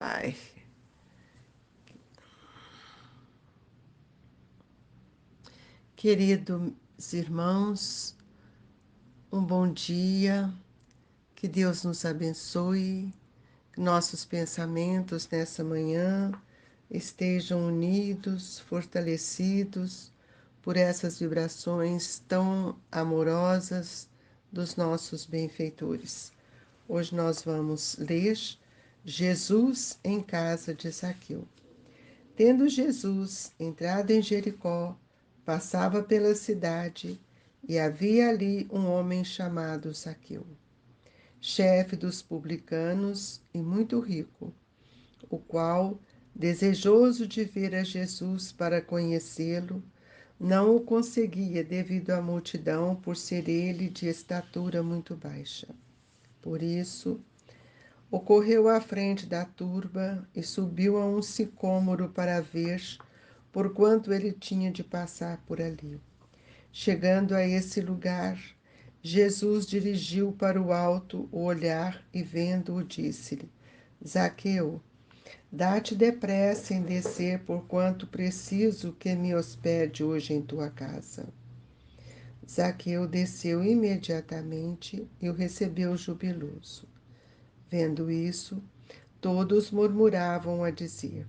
Pai. Queridos irmãos, um bom dia, que Deus nos abençoe, que nossos pensamentos nessa manhã estejam unidos, fortalecidos por essas vibrações tão amorosas dos nossos benfeitores. Hoje nós vamos ler Jesus em casa de Zaqueu. Tendo Jesus entrado em Jericó, passava pela cidade, e havia ali um homem chamado Zaqueu, chefe dos publicanos e muito rico, o qual, desejoso de ver a Jesus para conhecê-lo, não o conseguia devido à multidão, por ser ele de estatura muito baixa. Por isso, ocorreu à frente da turba e subiu a um sicômoro para ver, porquanto ele tinha de passar por ali. Chegando a esse lugar, Jesus dirigiu para o alto o olhar e, vendo-o, disse-lhe: Zaqueu, dá-te depressa em descer, porquanto preciso que me hospede hoje em tua casa. Zaqueu desceu imediatamente e o recebeu jubiloso. Vendo isso, todos murmuravam a dizer: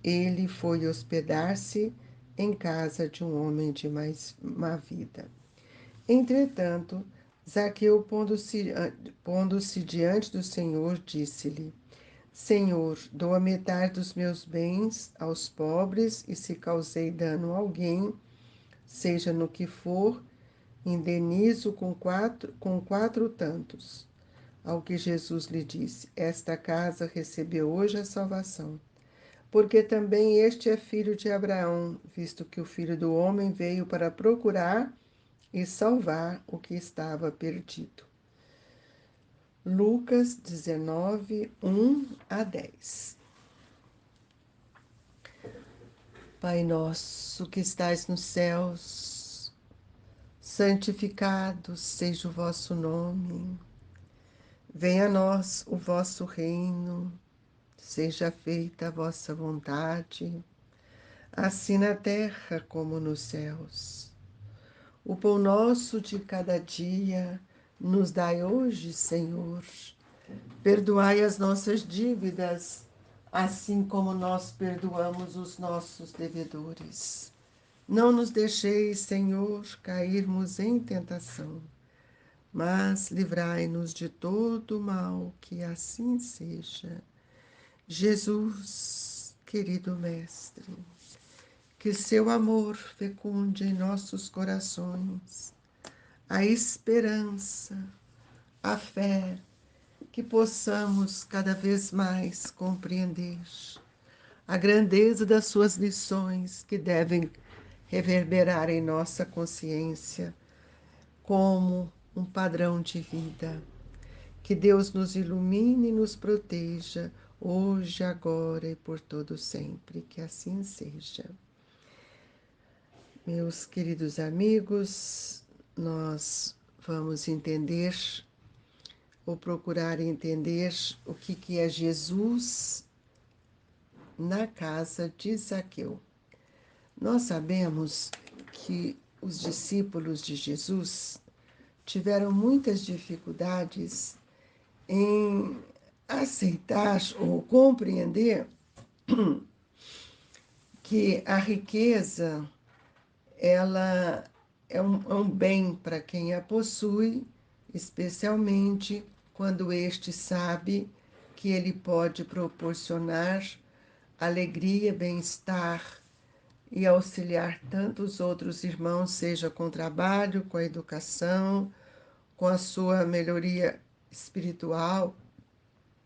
ele foi hospedar-se em casa de um homem de mais má vida. Entretanto, Zaqueu, pondo-se diante do Senhor, disse-lhe: Senhor, dou a metade dos meus bens aos pobres, e se causei dano a alguém, seja no que for, indenizo com quatro tantos. Ao que Jesus lhe disse: Esta casa recebeu hoje a salvação, porque também este é filho de Abraão, visto que o Filho do Homem veio para procurar e salvar o que estava perdido. Lucas 19, 1-10. Pai nosso que estais nos céus, santificado seja o vosso nome. Venha a nós o vosso reino, seja feita a vossa vontade, assim na terra como nos céus. O pão nosso de cada dia nos dai hoje, Senhor. Perdoai as nossas dívidas, assim como nós perdoamos os nossos devedores. Não nos deixeis, Senhor, cairmos em tentação, mas livrai-nos de todo mal, que assim seja. Jesus, querido Mestre, que seu amor fecunde em nossos corações a esperança, a fé, que possamos cada vez mais compreender a grandeza das suas lições, que devem reverberar em nossa consciência como um padrão de vida. Que Deus nos ilumine e nos proteja, hoje, agora e por todo sempre. Que assim seja. Meus queridos amigos, nós vamos entender ou procurar entender o que é Jesus na casa de Zaqueu. Nós sabemos que os discípulos de Jesus tiveram muitas dificuldades em aceitar ou compreender que a riqueza ela é um bem para quem a possui, especialmente quando este sabe que ele pode proporcionar alegria, bem-estar e auxiliar tantos outros irmãos, seja com o trabalho, com a educação, com a sua melhoria espiritual,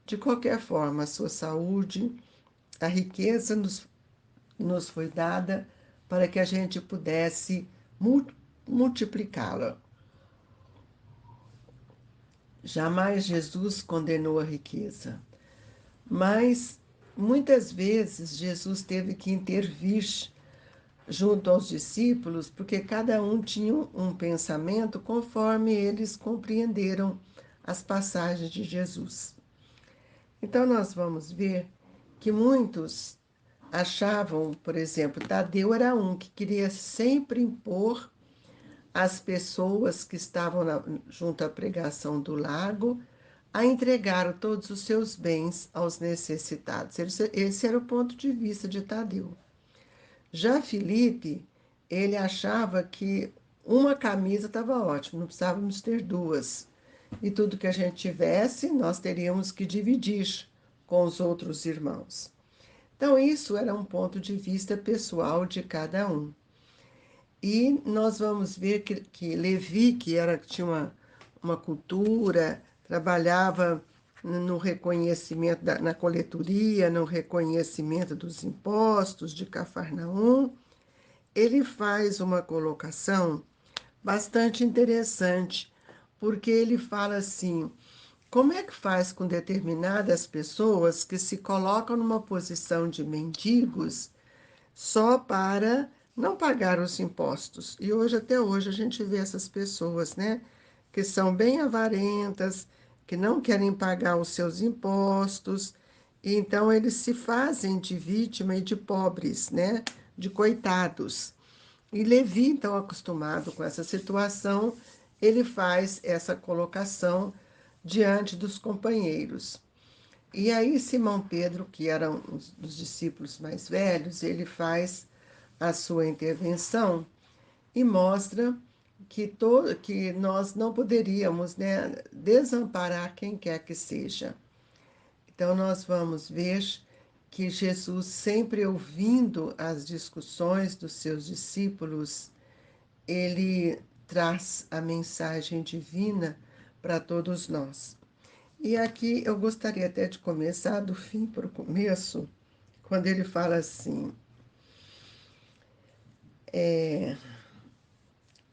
de qualquer forma, a sua saúde, a riqueza nos foi dada para que a gente pudesse multiplicá-la. Jamais Jesus condenou a riqueza, mas muitas vezes Jesus teve que intervir junto aos discípulos, porque cada um tinha um pensamento conforme eles compreenderam as passagens de Jesus. Então, nós vamos ver que muitos achavam, por exemplo, Tadeu era um que queria sempre impor às pessoas que estavam junto à pregação do lago a entregar todos os seus bens aos necessitados. Esse era o ponto de vista de Tadeu. Já Filipe, ele achava que uma camisa estava ótimo, não precisávamos ter duas. E tudo que a gente tivesse, nós teríamos que dividir com os outros irmãos. Então, isso era um ponto de vista pessoal de cada um. E nós vamos ver que Levi, tinha uma cultura, trabalhava no reconhecimento, na coletoria, no reconhecimento dos impostos de Cafarnaum, ele faz uma colocação bastante interessante, porque ele fala assim: como é que faz com determinadas pessoas que se colocam numa posição de mendigos só para não pagar os impostos? E hoje, até hoje, a gente vê essas pessoas, né, que são bem avarentas, que não querem pagar os seus impostos, e então eles se fazem de vítima e de pobres, né, de coitados. E Levi, então, acostumado com essa situação, ele faz essa colocação diante dos companheiros. E aí Simão Pedro, que era um dos discípulos mais velhos, ele faz a sua intervenção e mostra que nós não poderíamos, né, desamparar quem quer que seja. Então, nós vamos ver que Jesus, sempre ouvindo as discussões dos seus discípulos, ele traz a mensagem divina para todos nós. E aqui eu gostaria até de começar do fim para o começo, quando ele fala assim,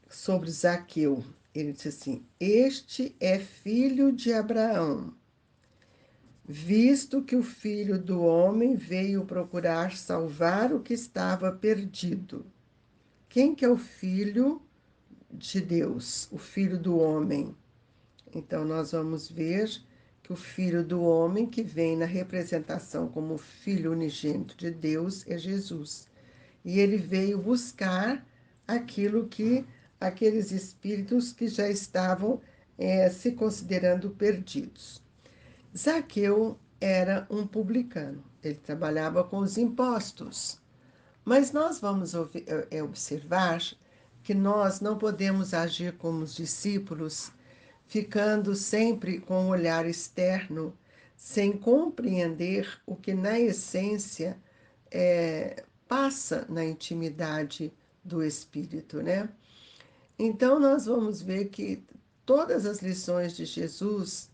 sobre Zaqueu. Ele diz assim: este é filho de Abraão, visto que o filho do homem veio procurar salvar o que estava perdido. Quem que é o filho de Deus, o filho do homem? Então, nós vamos ver que o Filho do Homem, que vem na representação como Filho unigênito de Deus, é Jesus. E ele veio buscar aquilo que aqueles espíritos que já estavam se considerando perdidos. Zaqueu era um publicano, ele trabalhava com os impostos. Mas nós vamos observar que nós não podemos agir como os discípulos, ficando sempre com um olhar externo, sem compreender o que na essência passa na intimidade do espírito, né? Então nós vamos ver que todas as lições de Jesus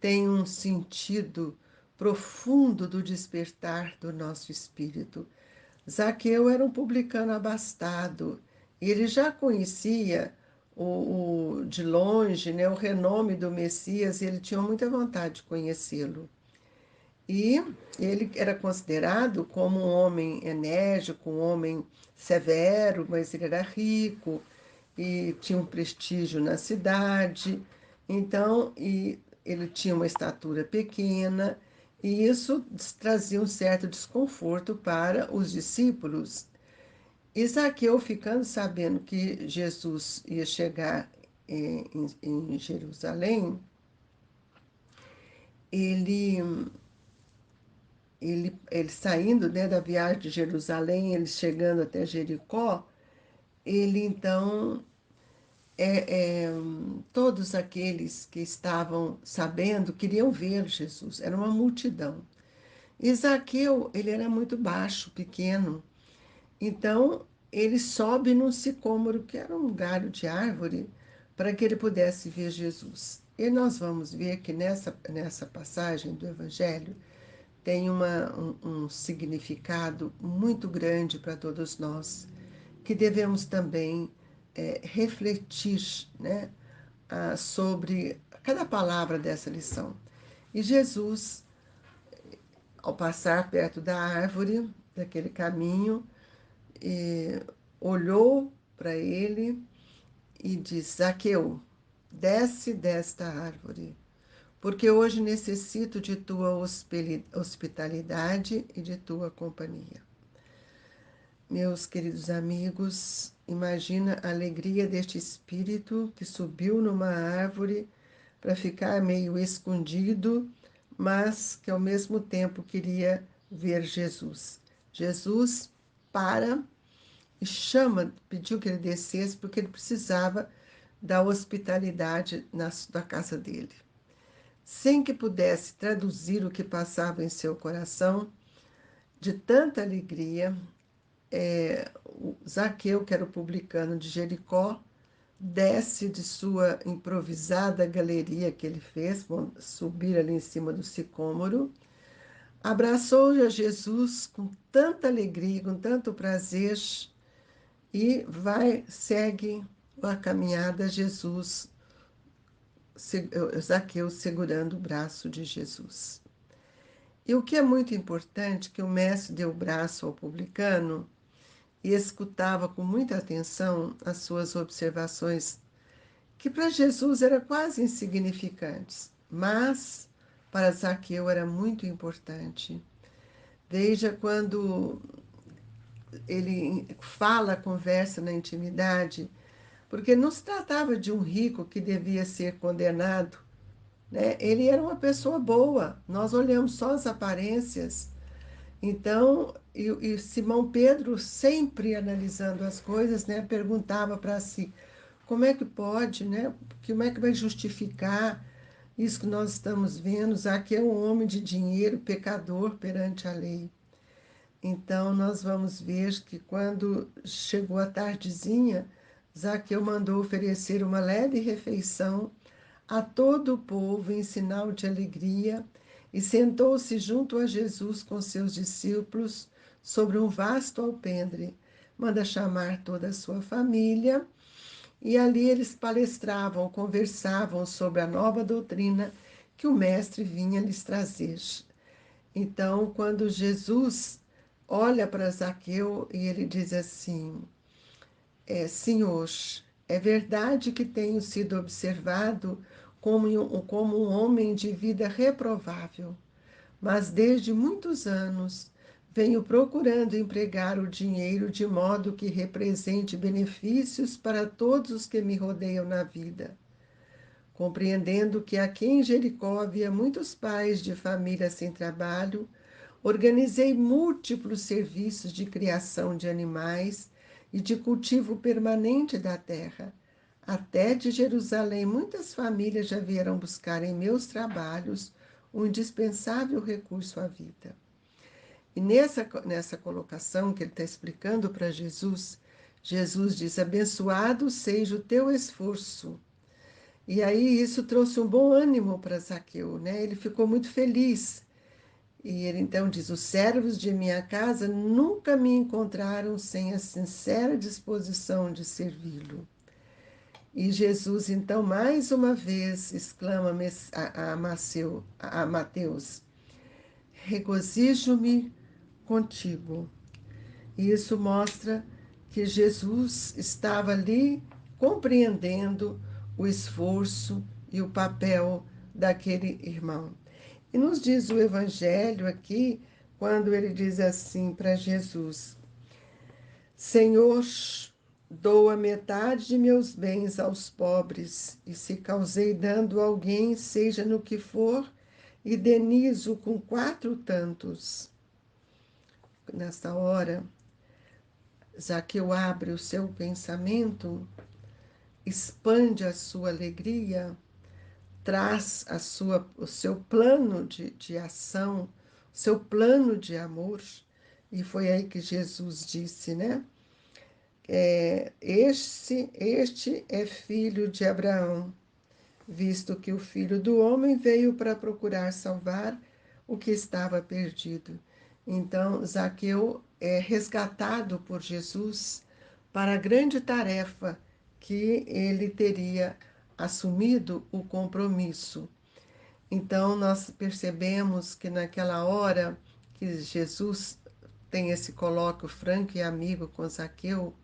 têm um sentido profundo do despertar do nosso espírito. Zaqueu era um publicano abastado, e ele já conhecia de longe, né, o renome do Messias, e ele tinha muita vontade de conhecê-lo. E ele era considerado como um homem enérgico, um homem severo, mas ele era rico e tinha um prestígio na cidade. Então, ele tinha uma estatura pequena, e isso trazia um certo desconforto para os discípulos. E Zaqueu, ficando sabendo que Jesus ia chegar em Jerusalém, ele, ele saindo, né, da viagem de Jerusalém, ele chegando até Jericó, ele então, todos aqueles que estavam sabendo queriam ver Jesus, era uma multidão. E Zaqueu, ele era muito baixo, pequeno, então ele sobe num sicômoro, que era um galho de árvore, para que ele pudesse ver Jesus. E nós vamos ver que nessa passagem do Evangelho tem um significado muito grande para todos nós, que devemos também refletir, né, sobre cada palavra dessa lição. E Jesus, ao passar perto da árvore, daquele caminho, olhou para ele e disse: Zaqueu, desce desta árvore, porque hoje necessito de tua hospitalidade e de tua companhia. Meus queridos amigos, imagina a alegria deste espírito que subiu numa árvore para ficar meio escondido, mas que ao mesmo tempo queria ver Jesus. Jesus para e chama, pediu que ele descesse porque ele precisava da hospitalidade da casa dele. Sem que pudesse traduzir o que passava em seu coração, de tanta alegria, o Zaqueu, que era o publicano de Jericó, desce de sua improvisada galeria que ele fez, vão subir ali em cima do sicômoro, abraçou a Jesus com tanta alegria, com tanto prazer, e segue a caminhada Jesus, Zaqueu segurando o braço de Jesus. E o que é muito importante, que o mestre deu o braço ao publicano e escutava com muita atenção as suas observações, que para Jesus eram quase insignificantes, mas para Zaqueu era muito importante. Veja quando ele fala, conversa na intimidade, porque não se tratava de um rico que devia ser condenado, né? Ele era uma pessoa boa, nós olhamos só as aparências. Então, e Simão Pedro, sempre analisando as coisas, né, perguntava para si, como é que pode, né? Como é que vai justificar isso que nós estamos vendo? Zaqueu é um homem de dinheiro, pecador perante a lei. Então, nós vamos ver que quando chegou a tardezinha, Zaqueu mandou oferecer uma leve refeição a todo o povo em sinal de alegria e sentou-se junto a Jesus com seus discípulos sobre um vasto alpendre. Manda chamar toda a sua família e ali eles palestravam, conversavam sobre a nova doutrina que o mestre vinha lhes trazer. Então, quando Jesus olha para Zaqueu e ele diz assim: Senhor, é verdade que tenho sido observado como um homem de vida reprovável, mas desde muitos anos venho procurando empregar o dinheiro de modo que represente benefícios para todos os que me rodeiam na vida. Compreendendo que aqui em Jericó havia muitos pais de família sem trabalho, organizei múltiplos serviços de criação de animais e de cultivo permanente da terra. Até de Jerusalém, muitas famílias já vieram buscar em meus trabalhos um indispensável recurso à vida. E nessa colocação que ele está explicando para Jesus, Jesus diz: abençoado seja o teu esforço. E aí isso trouxe um bom ânimo para Zaqueu, né? Ele ficou muito feliz. E ele então diz: os servos de minha casa nunca me encontraram sem a sincera disposição de servi-lo. E Jesus, então, mais uma vez, exclama a Mateus: regozijo-me contigo. E isso mostra que Jesus estava ali compreendendo o esforço e o papel daquele irmão. E nos diz o Evangelho aqui, quando ele diz assim para Jesus: Senhor, dou a metade de meus bens aos pobres, e se causei dando a alguém, seja no que for, indenizo com 4 tantos. Nessa hora, Zaqueu abre o seu pensamento, expande a sua alegria, traz o seu plano de ação, o seu plano de amor. E foi aí que Jesus disse, né? Este é filho de Abraão, visto que o Filho do Homem veio para procurar salvar o que estava perdido. Então, Zaqueu é resgatado por Jesus para a grande tarefa que ele teria assumido o compromisso. Então, nós percebemos que naquela hora que Jesus tem esse colóquio franco e amigo com Zaqueu,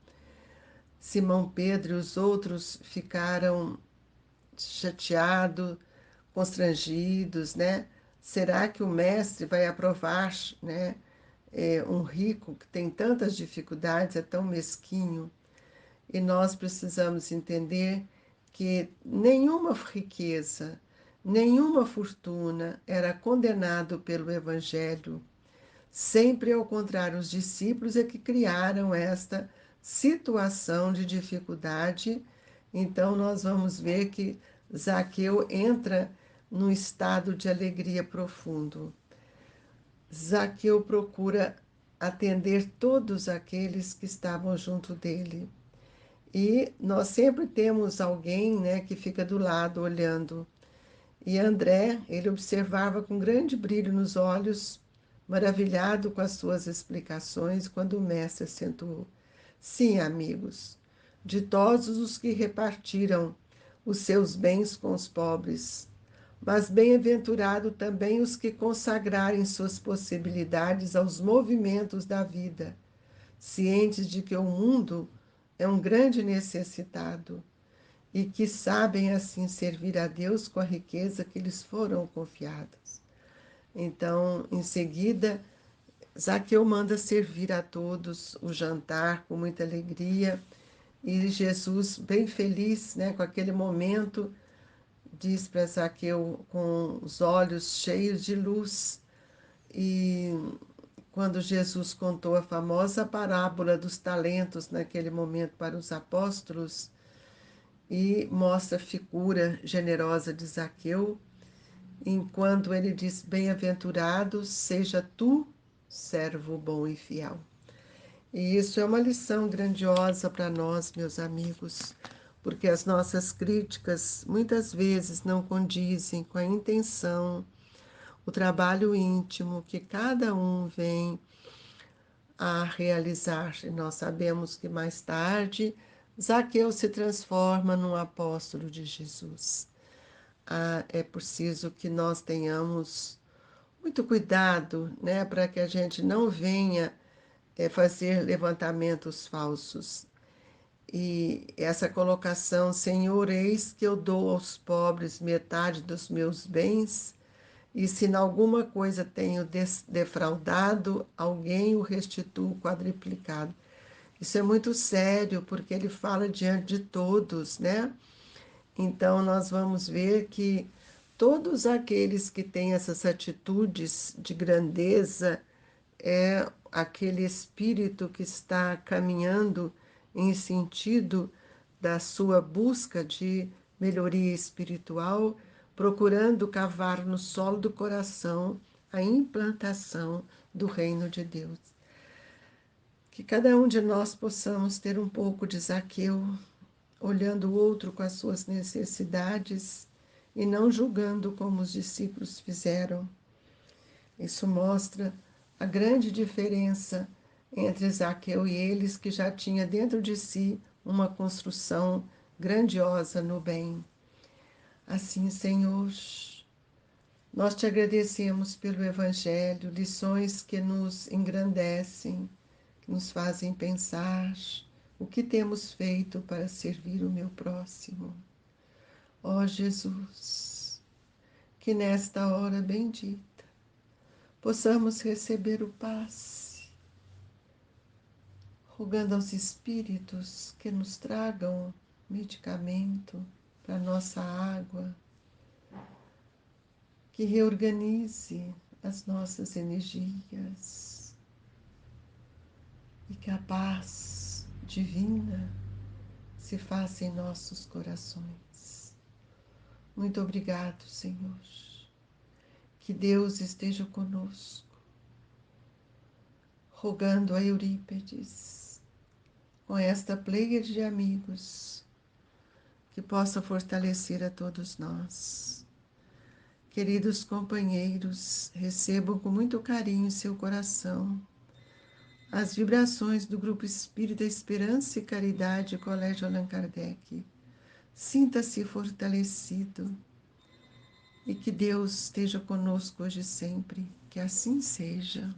Simão Pedro e os outros ficaram chateados, constrangidos, né? Será que o mestre vai aprovar, né? Um rico que tem tantas dificuldades, é tão mesquinho. E nós precisamos entender que nenhuma riqueza, nenhuma fortuna era condenado pelo Evangelho. Sempre ao contrário, os discípulos é que criaram esta situação de dificuldade. Então, nós vamos ver que Zaqueu entra num estado de alegria profundo. Zaqueu procura atender todos aqueles que estavam junto dele. E nós sempre temos alguém, né, que fica do lado olhando. E André, ele observava com grande brilho nos olhos, maravilhado com as suas explicações, quando o mestre acentuou: Sim, amigos, ditosos os que repartiram os seus bens com os pobres, mas bem-aventurado também os que consagrarem suas possibilidades aos movimentos da vida, cientes de que o mundo é um grande necessitado e que sabem assim servir a Deus com a riqueza que lhes foram confiadas. Então, em seguida, Zaqueu manda servir a todos o jantar com muita alegria e Jesus, bem feliz, né, com aquele momento, diz para Zaqueu com os olhos cheios de luz. E quando Jesus contou a famosa parábola dos talentos naquele momento para os apóstolos, e mostra a figura generosa de Zaqueu, enquanto ele diz: Bem-aventurado seja tu, servo bom e fiel. E isso é uma lição grandiosa para nós, meus amigos, porque as nossas críticas muitas vezes não condizem com a intenção, o trabalho íntimo que cada um vem a realizar. E nós sabemos que mais tarde Zaqueu se transforma num apóstolo de Jesus. É preciso que nós tenhamos muito cuidado, né, para que a gente não venha fazer levantamentos falsos. E essa colocação: Senhor, eis que eu dou aos pobres metade dos meus bens, e se em alguma coisa tenho defraudado alguém, o restituo quadriplicado. Isso é muito sério, porque ele fala diante de todos, né? Então, nós vamos ver que todos aqueles que têm essas atitudes de grandeza é aquele espírito que está caminhando em sentido da sua busca de melhoria espiritual, procurando cavar no solo do coração a implantação do reino de Deus. Que cada um de nós possamos ter um pouco de Zaqueu, olhando o outro com as suas necessidades e não julgando como os discípulos fizeram. Isso mostra a grande diferença entre Zaqueu e eles, que já tinha dentro de si uma construção grandiosa no bem. Assim, Senhor, nós te agradecemos pelo Evangelho, lições que nos engrandecem, que nos fazem pensar o que temos feito para servir o meu próximo. Ó Jesus, que nesta hora bendita possamos receber o passe, rogando aos Espíritos que nos tragam medicamento para nossa água, que reorganize as nossas energias e que a paz divina se faça em nossos corações. Muito obrigado, Senhor. Que Deus esteja conosco, rogando a Eurípedes, com esta pleiade de amigos, que possa fortalecer a todos nós. Queridos companheiros, recebam com muito carinho em seu coração as vibrações do Grupo Espírita Esperança e Caridade Colégio Allan Kardec. Sinta-se fortalecido e que Deus esteja conosco hoje e sempre. Que assim seja.